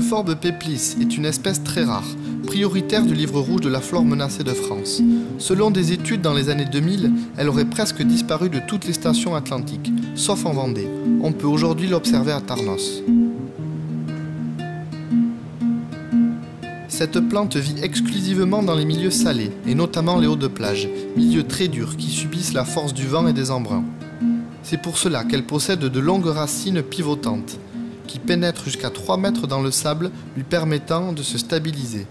Forbes peplis est une espèce très rare, prioritaire du livre rouge de la flore menacée de France. Selon des études dans les années 2000, elle aurait presque disparu de toutes les stations atlantiques, sauf en Vendée. On peut aujourd'hui l'observer à Tarnos. Cette plante vit exclusivement dans les milieux salés, et notamment les hauts de plage, milieux très durs qui subissent la force du vent et des embruns. C'est pour cela qu'elle possède de longues racines pivotantes, qui pénètrent jusqu'à 3 mètres dans le sable, lui permettant de se stabiliser.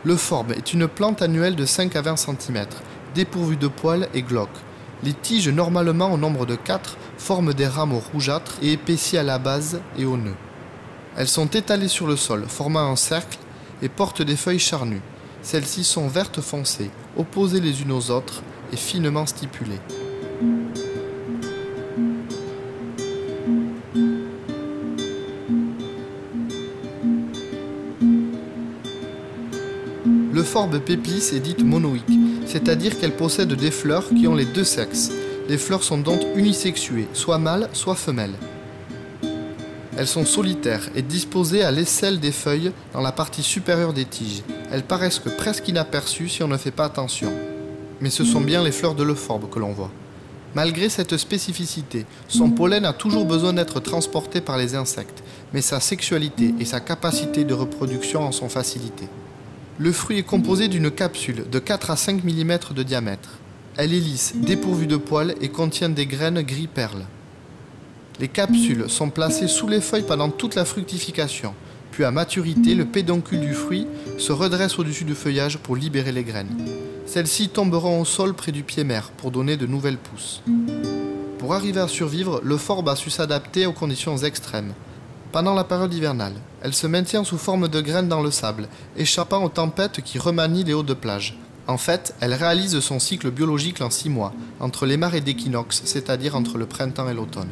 Le Forbe est une plante annuelle de 5 à 20 cm, dépourvue de poils et glauques. Les tiges, normalement au nombre de 4, forment des rameaux rougeâtres et épaissies à la base et au nœud. Elles sont étalées sur le sol, formant un cercle, et portent des feuilles charnues. Celles-ci sont vertes foncées, opposées les unes aux autres et finement stipulées. Le Forbe peplis est dite monoïque, c'est-à-dire qu'elle possède des fleurs qui ont les deux sexes. Les fleurs sont donc unisexuées, soit mâles, soit femelles. Elles sont solitaires et disposées à l'aisselle des feuilles dans la partie supérieure des tiges. Elles paraissent presque inaperçues si on ne fait pas attention. Mais ce sont bien les fleurs de l'Euphorbe que l'on voit. Malgré cette spécificité, son pollen a toujours besoin d'être transporté par les insectes, mais sa sexualité et sa capacité de reproduction en sont facilitées. Le fruit est composé d'une capsule de 4 à 5 mm de diamètre. Elle est lisse, dépourvue de poils et contient des graines gris perle. Les capsules sont placées sous les feuilles pendant toute la fructification, puis à maturité, le pédoncule du fruit se redresse au-dessus du feuillage pour libérer les graines. Celles-ci tomberont au sol près du pied mère pour donner de nouvelles pousses. Pour arriver à survivre, le Forbe a su s'adapter aux conditions extrêmes. Pendant la période hivernale, elle se maintient sous forme de graines dans le sable, échappant aux tempêtes qui remanient les hauts de plage. En fait, elle réalise son cycle biologique en 6 mois, entre les marées d'équinoxe, c'est-à-dire entre le printemps et l'automne.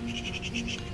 Chut, chut, chut, chut.